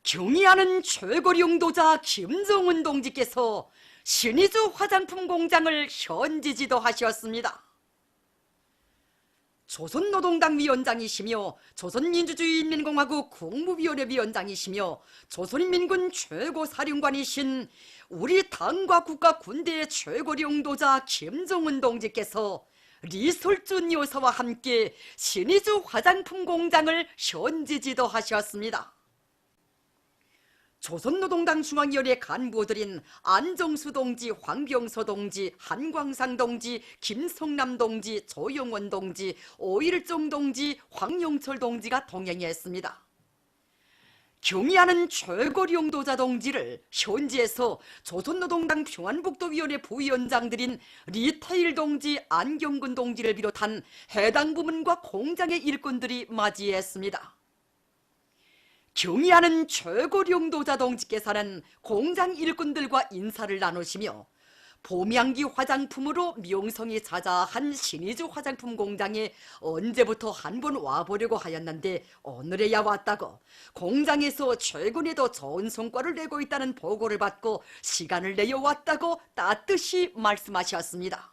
경의하는 최고리 용도자 김정은 동지께서 신의주 화장품 공장을 현지 지도하셨습니다. 조선노동당 위원장이시며 조선민주주의인민공화국 국무위원회 위원장이시며 조선인민군 최고사령관이신 우리 당과 국가 군대의 최고리 용도자 김정은 동지께서 리솔준 여사와 함께 신의주 화장품 공장을 현지 지도하셨습니다. 조선노동당 중앙위원회 간부들인 안정수 동지, 황병서 동지, 한광상 동지, 김성남 동지, 조영원 동지, 오일종 동지, 황용철 동지가 동행했습니다. 경의하는 최고리 용도자 동지를 현지에서 조선노동당 평안북도위원회 부위원장들인 리태일 동지, 안경근 동지를 비롯한 해당 부문과 공장의 일꾼들이 맞이했습니다. 경의하는 최고리 용도자 동지께서는 공장 일꾼들과 인사를 나누시며 봄향기 화장품으로 명성이 자자한 신의주 화장품 공장에 언제부터 한 번 와보려고 하였는데 오늘에야 왔다고, 공장에서 최근에도 좋은 성과를 내고 있다는 보고를 받고 시간을 내어 왔다고 따뜻이 말씀하셨습니다.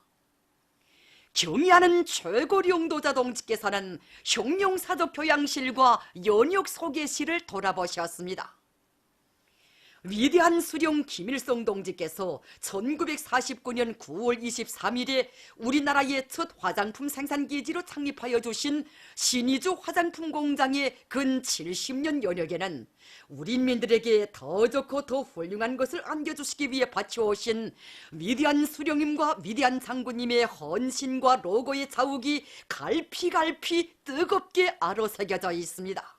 경의하는 최고리 용도자 동지께서는 흉룡사적 교양실과 연역 소개실을 돌아보셨습니다. 위대한 수령 김일성 동지께서 1949년 9월 23일에 우리나라의 첫 화장품 생산기지로 창립하여 주신 신의주 화장품 공장의 근 70년 연역에는 우리 인민들에게 더 좋고 더 훌륭한 것을 안겨주시기 위해 바쳐오신 위대한 수령님과 위대한 장군님의 헌신과 로고의 자욱이 갈피갈피 뜨겁게 아로새겨져 있습니다.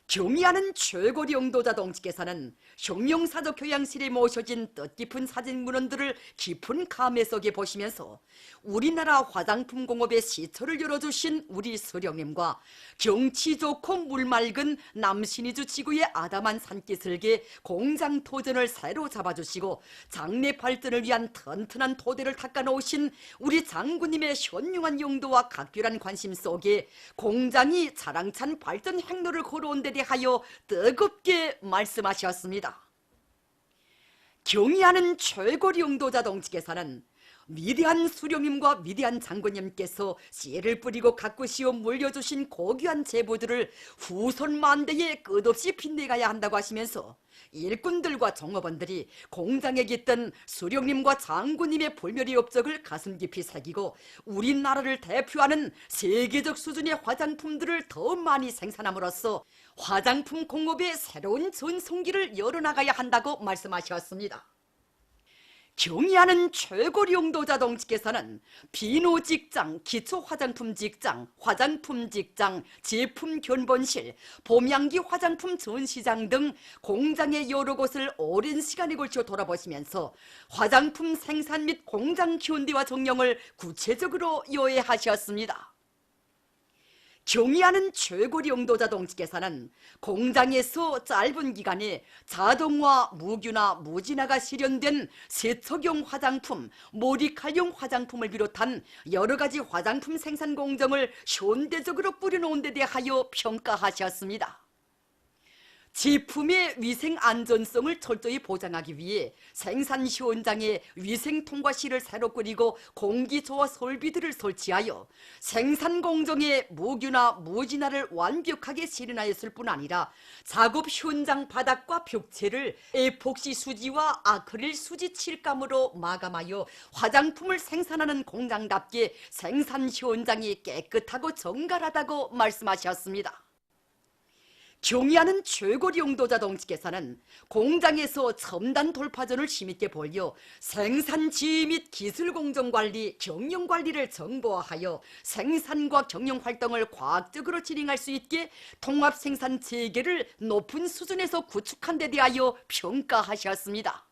경의하는 최고리 용도자 동지께서는 흉룡사적 교양실에 모셔진 뜻깊은 사진문헌들을 깊은 감회 속에 보시면서 우리나라 화장품 공업의 시초를 열어주신 우리 수령님과 경치 좋고 물 맑은 남신의주 지구의 아담한 산기슭에 공장 토전을 새로 잡아주시고 장래 발전을 위한 튼튼한 토대를 닦아놓으신 우리 장군님의 현명한 용도와 각별한 관심 속에 공장이 자랑찬 발전 행로를 걸어온 데 대하여 뜨겁게 말씀하셨습니다. 경의하는 최고리 용도자 동지께서는 위대한 수령님과 위대한 장군님께서 씨를 뿌리고 가꾸시어 물려주신 고귀한 제보들을 후손 만대에 끝없이 빛내가야 한다고 하시면서 일꾼들과 종업원들이 공장에 깃든 수령님과 장군님의 불멸의 업적을 가슴 깊이 새기고 우리나라를 대표하는 세계적 수준의 화장품들을 더 많이 생산함으로써 화장품 공업의 새로운 전성기를 열어나가야 한다고 말씀하셨습니다. 경의하는 최고리 용도자 동지께서는 비노 직장, 기초 화장품 직장, 화장품 직장, 제품 견본실, 봄향기 화장품 전시장 등 공장의 여러 곳을 오랜 시간에 걸쳐 돌아보시면서 화장품 생산 및 공장 현대화 정령을 구체적으로 요해하셨습니다. 경의하는 최고리 용도자 동지께서는 공장에서 짧은 기간에 자동화, 무균화, 무진화가 실현된 세척용 화장품, 모리칼용 화장품을 비롯한 여러 가지 화장품 생산 공정을 현대적으로 뿌려놓은 데 대하여 평가하셨습니다. 제품의 위생 안전성을 철저히 보장하기 위해 생산 현장에 위생 통과실을 새로 꾸리고 공기조화 설비들을 설치하여 생산 공정에 무균화, 무진화를 완벽하게 실현하였을 뿐 아니라 작업 현장 바닥과 벽체를 에폭시 수지와 아크릴 수지 칠감으로 마감하여 화장품을 생산하는 공장답게 생산 현장이 깨끗하고 정갈하다고 말씀하셨습니다. 경의하는 최고리 용도자 동지께서는 공장에서 첨단 돌파전을 힘있게 벌여 생산지휘 및 기술공정관리, 경영관리를 정보화하여 생산과 경영활동을 과학적으로 진행할 수 있게 통합생산체계를 높은 수준에서 구축한 데 대하여 평가하셨습니다.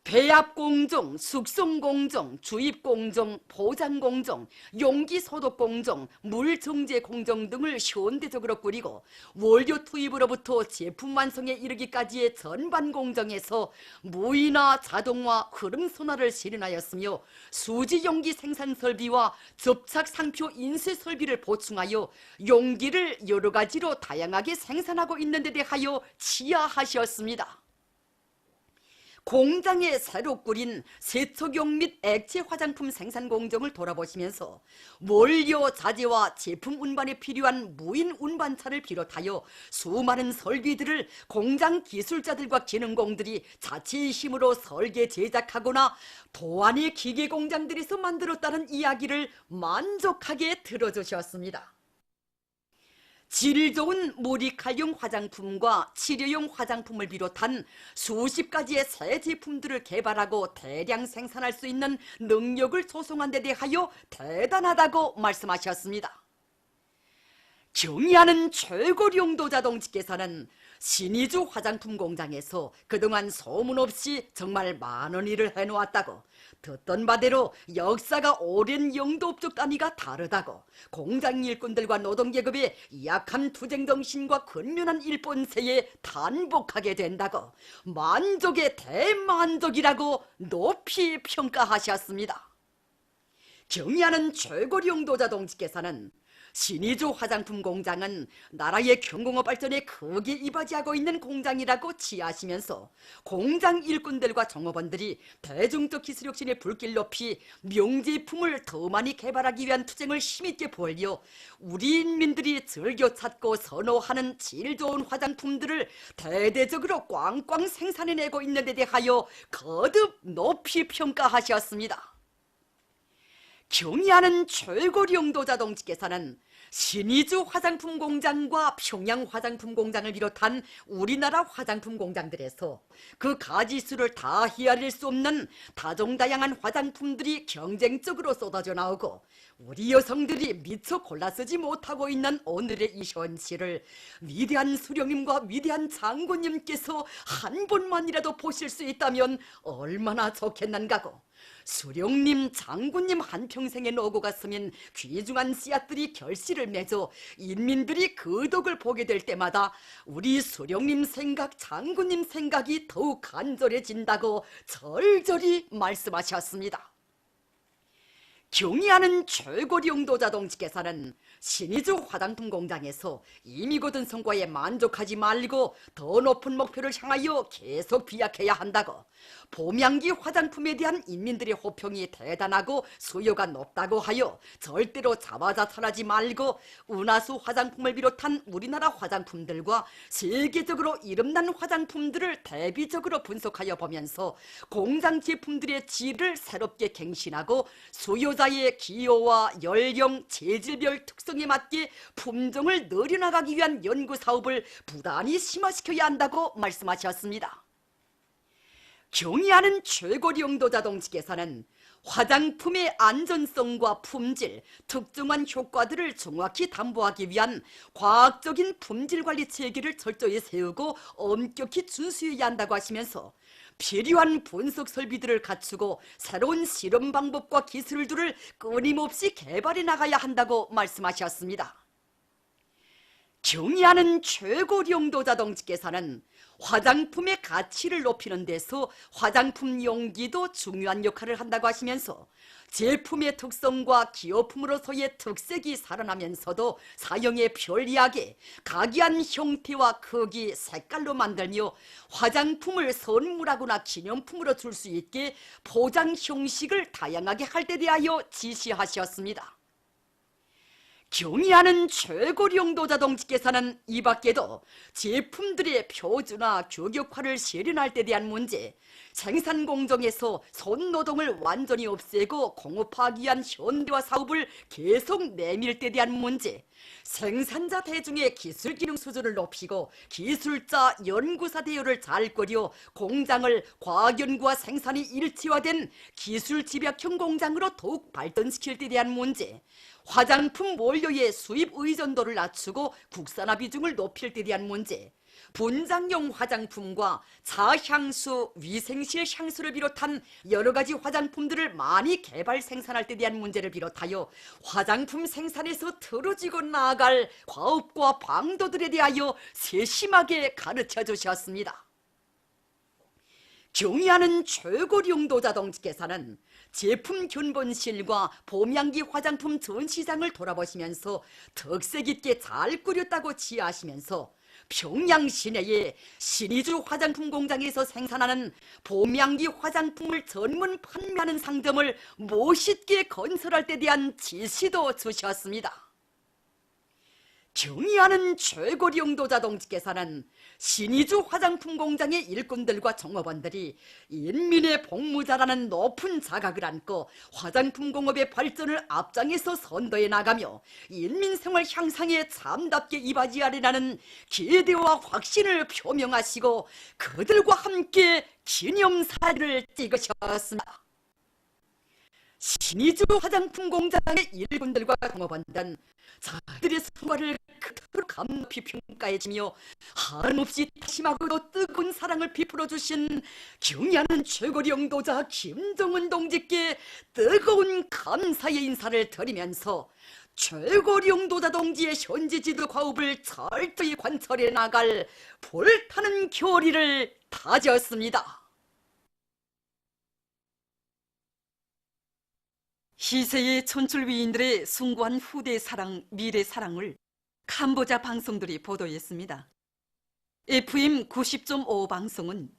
배합공정, 숙성공정, 주입공정, 포장공정, 용기소독공정, 물정제공정 등을 현대적으로 꾸리고 원료 투입으로부터 제품 완성에 이르기까지의 전반 공정에서 무이나 자동화, 흐름선화를 실현하였으며 수지 용기 생산 설비와 접착 상표 인쇄 설비를 보충하여 용기를 여러 가지로 다양하게 생산하고 있는 데 대하여 치하하셨습니다. 공장에 새로 꾸린 세척용 및 액체 화장품 생산 공정을 돌아보시면서 원료 자재와 제품 운반에 필요한 무인 운반차를 비롯하여 수많은 설비들을 공장 기술자들과 기능공들이 자체의 힘으로 설계 제작하거나 도안의 기계 공장들에서 만들었다는 이야기를 만족하게 들어주셨습니다. 질 좋은 모리칼용 화장품과 치료용 화장품을 비롯한 수십 가지의 새 제품들을 개발하고 대량 생산할 수 있는 능력을 조성한 데 대하여 대단하다고 말씀하셨습니다. 경의하는 최고 용도자 동지께서는 신의주 화장품 공장에서 그동안 소문 없이 정말 많은 일을 해놓았다고, 듣던 바대로 역사가 오랜 영도업적 단위가 다르다고, 공장 일꾼들과 노동계급의 약한 투쟁정신과 근면한 일본세에 단복하게 된다고, 만족의 대만족이라고 높이 평가하셨습니다. 경의하는 최고 용도자 동지께서는 신의주 화장품 공장은 나라의 경공업 발전에 크게 이바지하고 있는 공장이라고 지하시면서 공장 일꾼들과 종업원들이 대중적 기술 혁신의 불길 높이 명제품을 더 많이 개발하기 위한 투쟁을 힘있게 벌여 우리 인민들이 즐겨 찾고 선호하는 질 좋은 화장품들을 대대적으로 꽝꽝 생산해내고 있는 데 대하여 거듭 높이 평가하셨습니다. 경의하는 최고 용도자 동지께서는 신의주 화장품 공장과 평양 화장품 공장을 비롯한 우리나라 화장품 공장들에서 그 가지수를 다 헤아릴 수 없는 다종다양한 화장품들이 경쟁적으로 쏟아져 나오고 우리 여성들이 미처 골라 쓰지 못하고 있는 오늘의 이 현실을 위대한 수령님과 위대한 장군님께서 한 번만이라도 보실 수 있다면 얼마나 좋겠는가고, 수령님, 장군님 한평생의 노고가 스민 귀중한 씨앗들이 결실을 맺어 인민들이 그 덕을 보게 될 때마다 우리 수령님 생각, 장군님 생각이 더욱 간절해진다고 절절히 말씀하셨습니다. 경의하는 최고 용도자 동지께서는 신의주 화장품 공장에서 이미 거둔 성과에 만족하지 말고 더 높은 목표를 향하여 계속 비약해야 한다고, 봄향기 화장품에 대한 인민들의 호평이 대단하고 수요가 높다고 하여 절대로 자화자찬하지 말고 은하수 화장품을 비롯한 우리나라 화장품들과 세계적으로 이름난 화장품들을 대비적으로 분석하여 보면서 공장 제품들의 질을 새롭게 갱신하고 수요자의 기호와 연령, 재질별 특성에 맞게 품종을 늘려나가기 위한 연구사업을 부단히 심화시켜야 한다고 말씀하셨습니다. 경의하는 최고 용도자 동지께서는 화장품의 안전성과 품질, 특정한 효과들을 정확히 담보하기 위한 과학적인 품질관리 체계를 철저히 세우고 엄격히 준수해야 한다고 하시면서 필요한 분석 설비들을 갖추고 새로운 실험 방법과 기술들을 끊임없이 개발해 나가야 한다고 말씀하셨습니다. 경의하는 최고 용도자 동지께서는 화장품의 가치를 높이는 데서 화장품 용기도 중요한 역할을 한다고 하시면서 제품의 특성과 기호품으로서의 특색이 살아나면서도 사용에 편리하게 각이한 형태와 크기, 색깔로 만들며 화장품을 선물하거나 기념품으로 줄 수 있게 포장 형식을 다양하게 할 데 대하여 지시하셨습니다. 경의하는 최고 용도자 동지께서는 이 밖에도 제품들의 표준화, 규격화를 실현할 때 대한 문제, 생산 공정에서 손노동을 완전히 없애고 공업화하기 위한 현대화 사업을 계속 내밀 때 대한 문제, 생산자 대중의 기술 기능 수준을 높이고 기술자 연구사 대우를 잘 꾸려 공장을 과학연구와 생산이 일체화된 기술 집약형 공장으로 더욱 발전시킬 때 대한 문제, 화장품 원료의 수입 의존도를 낮추고 국산화 비중을 높일 때 대한 문제, 분장용 화장품과 자향수, 위생실 향수를 비롯한 여러 가지 화장품들을 많이 개발 생산할 때 대한 문제를 비롯하여 화장품 생산에서 틀어지고 나아갈 과업과 방도들에 대하여 세심하게 가르쳐 주셨습니다. 경의하는 최고 용도자 동지께서는 제품 견본실과 봄향기 화장품 전시장을 돌아보시면서 특색 있게 잘 꾸렸다고 지하시면서 평양 시내에 신의주 화장품 공장에서 생산하는 봄향기 화장품을 전문 판매하는 상점을 멋있게 건설할 때 대한 지시도 주셨습니다. 경의하는 최고 용도자 동지께서는 신의주 화장품 공장의 일꾼들과 종업원들이 인민의 복무자라는 높은 자각을 안고 화장품 공업의 발전을 앞장에서 선도해 나가며 인민생활 향상에 참답게 이바지하리라는 기대와 확신을 표명하시고 그들과 함께 기념사진을 찍으셨습니다. 신의주 화장품 공장의 일꾼들과 종업원들은 자들의 성과를 그토록 감높이 평가해주며 한없이 다심하고도 뜨거운 사랑을 베풀어주신 경의하는 최고 용도자 김정은 동지께 뜨거운 감사의 인사를 드리면서 최고 용도자 동지의 현지 지도 과업을 철저히 관철해 나갈 불타는 결의를 다졌습니다. 희세의 촌출위인들의 숭고한 후대 사랑, 미래 사랑을 캄보자 방송들이 보도했습니다. FM 90.5 방송은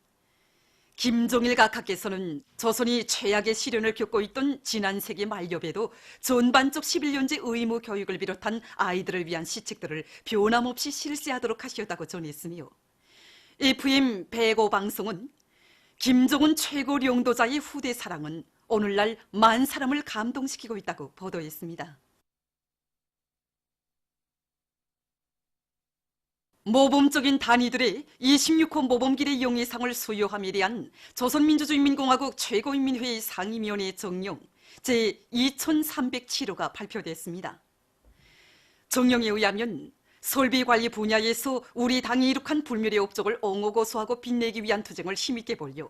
김종일 각하께서는 조선이 최악의 시련을 겪고 있던 지난 세기 말엽에도 전반적 11년제 의무 교육을 비롯한 아이들을 위한 시책들을 변함없이 실시하도록 하셨다고 전했으며, FM 105 방송은 김정은 최고 용도자의 후대 사랑은 오늘날 만 사람을 감동시키고 있다고 보도했습니다. 모범적인 단위들의 26호 모범기대 영예상을 수여함에 대한 조선민주주의인민공화국 최고인민회의 상임위원회 정령 제2307호가 발표됐습니다. 정령에 의하면 설비관리 분야에서 우리 당이 이룩한 불멸의 업적을 옹호고수하고 빛내기 위한 투쟁을 힘있게 벌여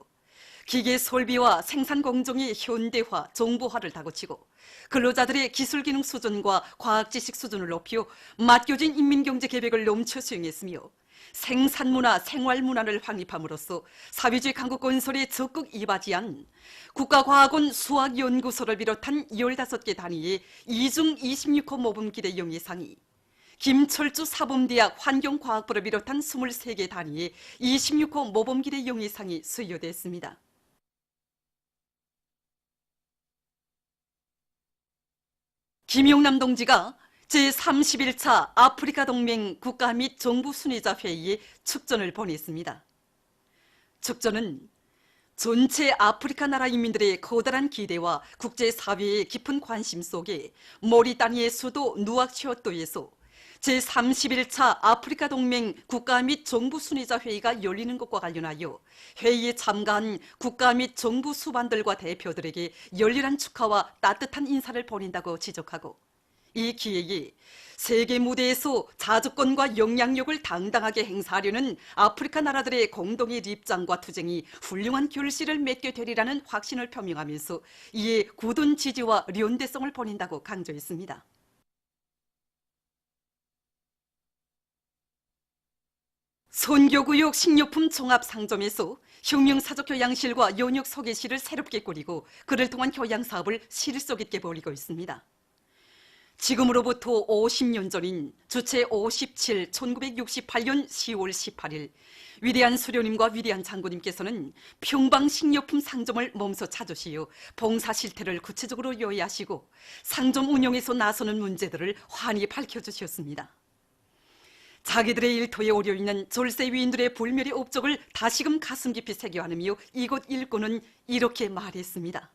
기계 설비와 생산 공정의 현대화, 정보화를 다그치고 근로자들의 기술 기능 수준과 과학 지식 수준을 높여 맡겨진 인민경제 계획을 넘쳐 수행했으며 생산 문화, 생활 문화를 확립함으로써 사회주의 강국 건설에 적극 이바지한 국가과학원 수학연구소를 비롯한 15개 단위의 이중 26호 모범기대 영예상이 김철주 사범대학 환경과학부를 비롯한 23개 단위의 26호 모범기대 영예상이 수여됐습니다. 김용남 동지가 제31차 아프리카 동맹 국가 및 정부 순회자 회의에 축전을 보냈습니다. 축전은 전체 아프리카 나라 인민들의 커다란 기대와 국제사회의 깊은 관심 속에 모리타니아의 수도 누악쇼토에서 제31차 아프리카 동맹 국가 및 정부 순회자 회의가 열리는 것과 관련하여 회의에 참가한 국가 및 정부 수반들과 대표들에게 열렬한 축하와 따뜻한 인사를 보낸다고 지적하고, 이 기회에 세계 무대에서 자주권과 영향력을 당당하게 행사하려는 아프리카 나라들의 공동의 입장과 투쟁이 훌륭한 결실을 맺게 되리라는 확신을 표명하면서 이에 굳은 지지와 연대성을 보낸다고 강조했습니다. 선교구역 식료품 종합상점에서 혁명사적교양실과 연역소개실을 새롭게 꾸리고 그를 통한 교양사업을 실속 있게 벌이고 있습니다. 지금으로부터 50년 전인 주체 57, 1968년 10월 18일 위대한 수료님과 위대한 장군님께서는 평방식료품 상점을 몸소 찾으시어 봉사 실태를 구체적으로 요약하시고 상점 운영에서 나서는 문제들을 환히 밝혀주셨습니다. 자기들의 일터에 오려있는 졸세위인들의 불멸의 업적을 다시금 가슴 깊이 새겨 안으며 이곳 일꾼은 이렇게 말했습니다.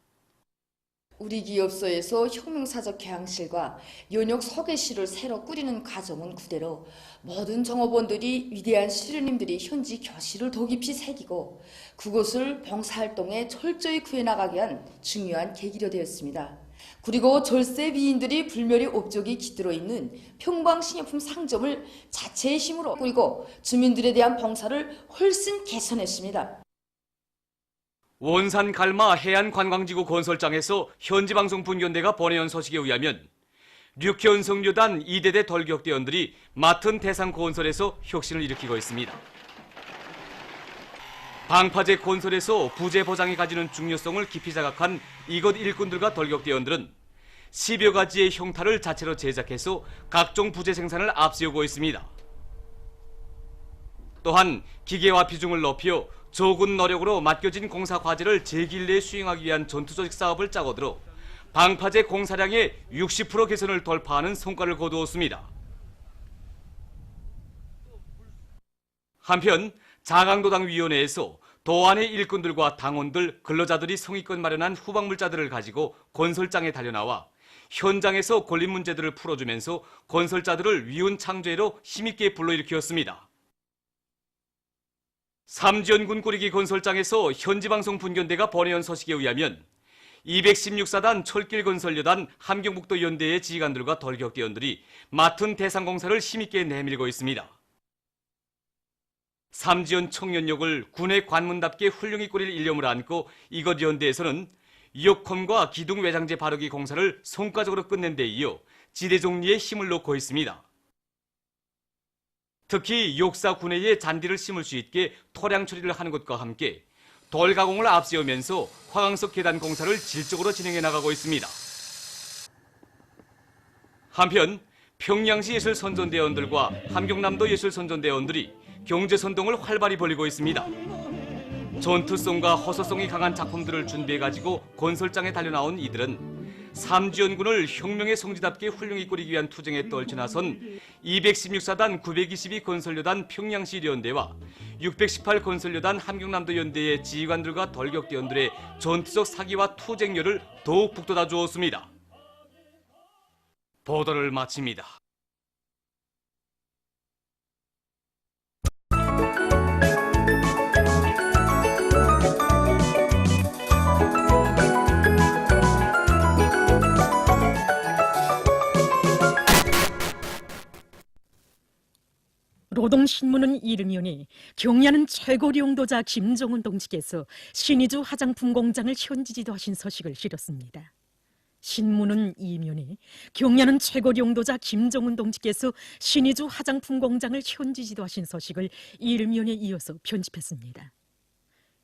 우리 기업소에서 혁명사적 개항실과 연역 서계실을 새로 꾸리는 과정은 그대로 모든 종업원들이 위대한 시르님들이 현지 교실을 더 깊이 새기고 그곳을 봉사활동에 철저히 구해나가게 한 중요한 계기로 되었습니다. 그리고 절세비인들이 불멸의 옵적이 깃들어 있는 평광식료품 상점을 자체의 힘으로 꾸리고 주민들에 대한 봉사를 훨씬 개선했습니다. 원산 갈마 해안관광지구 건설장에서 현지방송 분견대가 보내온 소식에 의하면 류현성류단 2대대 돌격대원들이 맡은 대상 건설에서 혁신을 일으키고 있습니다. 방파제 건설에서 부재 보장이 가지는 중요성을 깊이 자각한 이것 일꾼들과 돌격대원들은 10여 가지의 형탈을 자체로 제작해서 각종 부재 생산을 앞세우고 있습니다. 또한 기계화 비중을 높여 적은 노력으로 맡겨진 공사 과제를 제기일 내에 수행하기 위한 전투조직 사업을 짜고 들어 방파제 공사량의 60% 개선을 돌파하는 성과를 거두었습니다. 한편 자강도당위원회에서 도안의 일꾼들과 당원들, 근로자들이 성의껏 마련한 후방물자들을 가지고 건설장에 달려나와 현장에서 걸린 문제들을 풀어주면서 건설자들을 위훈 창조회로 힘있게 불러일으켰습니다. 삼지연군 꾸리기 건설장에서 현지방송 분견대가 보내온 소식에 의하면 216사단 철길건설여단 함경북도 연대의 지휘관들과 돌격대원들이 맡은 대상공사를 힘있게 내밀고 있습니다. 삼지연 청년역을 군의 관문답게 훌륭히 꾸릴 일념을 안고 이것 연대에서는 역홈과 기둥 외장재 바르기 공사를 성과적으로 끝낸 데 이어 지대 정리에 힘을 놓고 있습니다. 특히 욕사 군내에 잔디를 심을 수 있게 토량 처리를 하는 것과 함께 돌 가공을 앞세우면서 화강석 계단 공사를 질적으로 진행해 나가고 있습니다. 한편 평양시 예술선전대원들과 함경남도 예술선전대원들이 경제선동을 활발히 벌이고 있습니다. 전투성과 허소성이 강한 작품들을 준비해가지고 건설장에 달려나온 이들은 삼지연군을 혁명의 성지답게 훌륭히 꾸리기 위한 투쟁에 떨쳐나선 216사단 922 건설여단 평양시 연대와 618 건설여단 함경남도 연대의 지휘관들과 돌격대원들의 전투적 사기와 투쟁열을 더욱 북돋아 주었습니다. 보도를 마칩니다. 노동신문은 이르면이 경야는 최고 용도자 김정은 동지께서 신의주 화장품 공장을 현지지도 하신 소식을 실었습니다. 신문은 이면이 경야는 최고 용도자 김정은 동지께서 신의주 화장품 공장을 현지지도 하신 소식을 일면에 이어서 편집했습니다.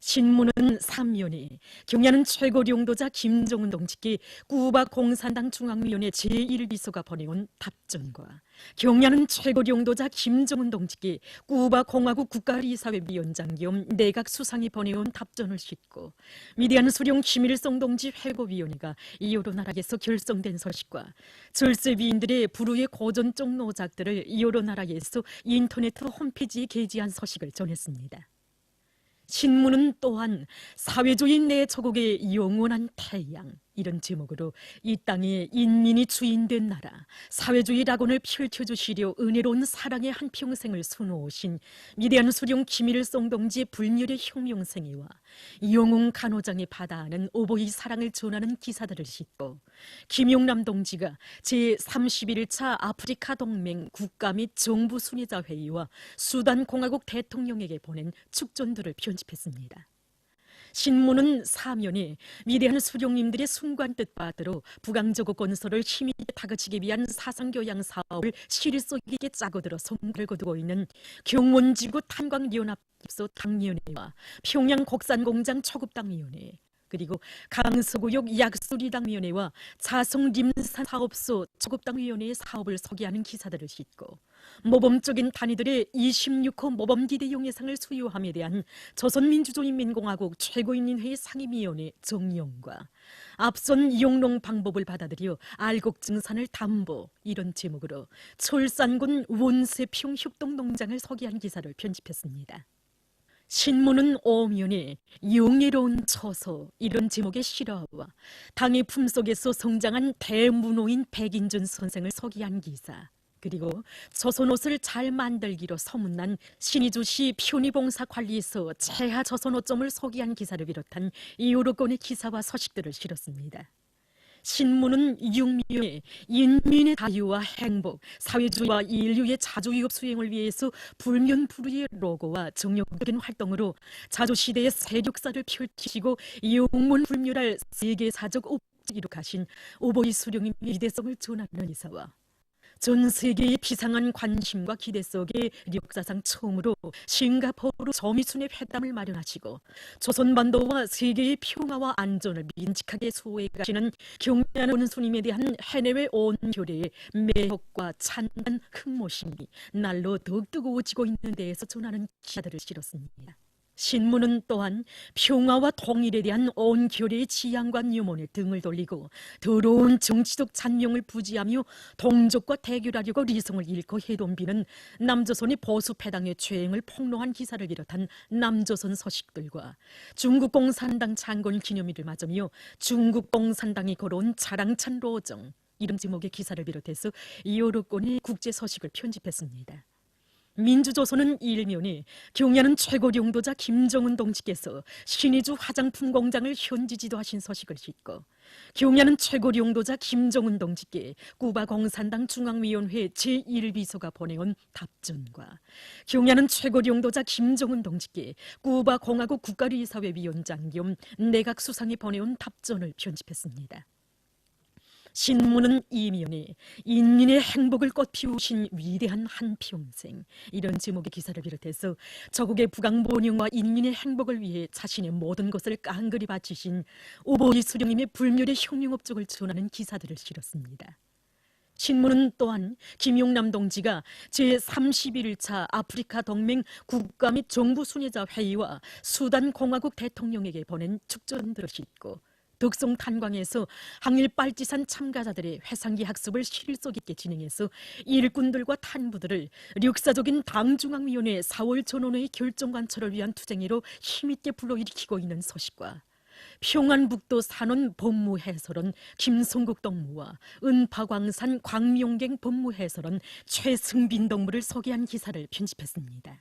신문은 3면이 경야는 최고 용도자 김정은 동지께 꾸바 공산당 중앙위원회 제1비서가 보내온 답전과 경야는 최고 용도자 김정은 동지께 꾸바 공화국 국가이사회 위원장 겸 내각 수상이 보내온 답전을 싣고 위대한 수령 김일성 동지 회고위원회가 이요로 나라에서 결성된 소식과 절세비인들의 불후의 고전적 노작들을 이요로 나라에서 인터넷 홈페이지에 게재한 소식을 전했습니다. 신문은 또한 사회주의 내조국의 영원한 태양 이런 제목으로 이 땅에 인민이 주인된 나라 사회주의 낙원을 펼쳐주시려 은혜로운 사랑의 한평생을 수놓으신 위대한 수령 김일성 동지의 불멸의 혁명생애와 영웅 간호장의 바다하는 오보이 사랑을 전하는 기사들을 싣고 김용남 동지가 제31차 아프리카 동맹 국가 및 정부 순회자 회의와 수단 공화국 대통령에게 보낸 축전들을 편집했습니다. 신문은 사면에 위대한 수령님들의 순관 뜻받들어 북왕저고 건설을 힘있게 다그치기 위한 사상교양 사업을 실속 있게 짜고들어 성과를 거두고 있는 경원지구 탄광연합소 당위원회와 평양곡산공장 초급당위원회 그리고 강서구역 약수리당위원회와 자성림산사업소 초급당위원회의 사업을 소개하는 기사들을 싣고 모범적인 단위들의 26호 모범기대용예상을 수여함에 대한 조선민주주의인민공화국 최고인민회의 상임위원회 정용과 앞선 용농 방법을 받아들여 알곡증산을 담보 이런 제목으로 철산군 원세평 협동농장을 소개한 기사를 편집했습니다. 신문은 오면에 영예로운 처소 이런 제목의 실화와 당의 품속에서 성장한 대문호인 백인준 선생을 소개한 기사 그리고 조선옷을 잘 만들기로 소문난 신의주시 편의봉사관리소 최하 조선옷점을 소개한 기사를 비롯한 여러 건의 기사와 소식들을 실었습니다. 신문은 육미의 인민의 자유와 행복, 사회주의와 인류의 자주유업 수행을 위해서 불면불후의 로고와 정력적인 활동으로 자조시대의 세력사를 펼치시고 영문불멸할 세계사적 업적을 이룩하신 오보이 수령님의 위대성을 전하는 이사와 전 세계의 비상한 관심과 기대 속에 역사상 처음으로 싱가포르 저미순의 회담을 마련하시고 조선반도와 세계의 평화와 안전을 민직하게 수호해 가시는 경례하는 스님에 대한 해내외 온 교례의 매혹과 찬란 흠모심이 날로 더욱 뜨거워지고 있는 데에서 전하는 기사들을 실었습니다. 신문은 또한 평화와 통일에 대한 온 교례의 지향과 유문에 등을 돌리고 더러운 정치적 잔명을 부지하며 동족과 대결하려고 리성을 잃고 해돈비는 남조선의 보수패당의 죄행을 폭로한 기사를 비롯한 남조선 서식들과 중국 공산당 창건 기념일을 맞으며 중국 공산당이 걸어온 자랑찬 로정 이름 제목의 기사를 비롯해서 여러 건의 국제 서식을 편집했습니다. 민주조선은 일면에 경야는 최고領導자 김정은 동지께서 신의주 화장품 공장을 현지 지도하신 서식을 싣고 경야는 최고領導자 김정은 동지께 쿠바 공산당 중앙위원회 제1비서가 보내온 답전과 경야는 최고領導자 김정은 동지께 쿠바 공화국 국가의사회 위원장 겸 내각 수상이 보내온 답전을 편집했습니다. 신문은 이면에 인민의 행복을 꽃피우신 위대한 한평생 이런 제목의 기사를 비롯해서 저국의 부강본영과 인민의 행복을 위해 자신의 모든 것을 깡그리 바치신 오보이 수령님의 불멸의 혁명업적을 전하는 기사들을 실었습니다. 신문은 또한 김용남 동지가 제31차 아프리카 동맹 국가 및 정부 순회자 회의와 수단 공화국 대통령에게 보낸 축전들을 싣고 덕송 탄광에서 항일 빨치산 참가자들의 회상기 학습을 실속 있게 진행해서 일꾼들과 탄부들을 역사적인 당중앙위원회 4월 전원회의 결정관철을 위한 투쟁으로 힘있게 불러일으키고 있는 소식과 평안북도 산원 법무해설원 김성국 동무와 은파광산 광명갱 법무해설원 최승빈 동무를 소개한 기사를 편집했습니다.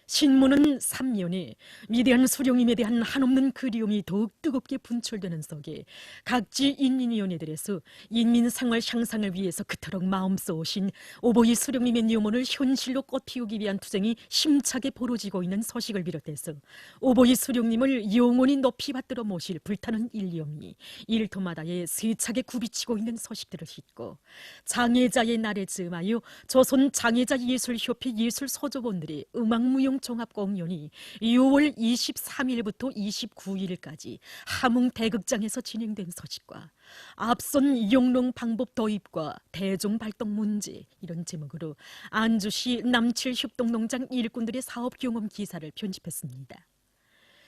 신문은 3년에 위대한 수령님에 대한 한없는 그리움이 더욱 뜨겁게 분출되는 속에 각지 인민위원회들에서 인민생활 향상을 위해서 그토록 마음 쏘신 오보이 수령님의 유문을 현실로 꽃피우기 위한 투쟁이 심차게 벌어지고 있는 소식을 비롯해서 오보이 수령님을 영원히 높이 받들어 모실 불타는 일념이 일터마다에 세차게 굽이치고 있는 소식들을 싣고 장애자의 날에 즈음하여 조선 장애자 예술협회 예술소조본들의 음악무용 종합공연이 6월 23일부터 29일까지 함흥 대극장에서 진행된 소식과 앞선 영롱 방법 도입과 대중 발동 문제 이런 제목으로 안주시 남칠 협동농장 일꾼들의 사업 경험 기사를 편집했습니다.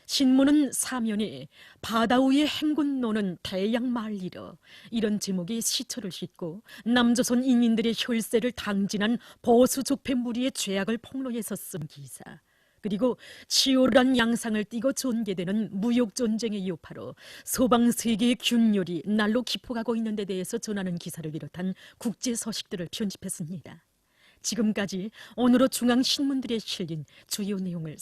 신문은 사면에 바다 위의 행군 노는 태양 말리러 이런 제목의 시처를 싣고 남조선 인민들의 혈세를 당진한 보수 적폐 무리의 죄악을 폭로해서 쓴 기사 그리고 치열한 양상을 띠고 전개되는 무역전쟁의 여파로 서방 세계의 균열이 날로 깊어가고 있는 데 대해서 전하는 기사를 비롯한 국제 소식들을 편집했습니다. 지금까지 오늘의 중앙신문들에 실린 주요 내용을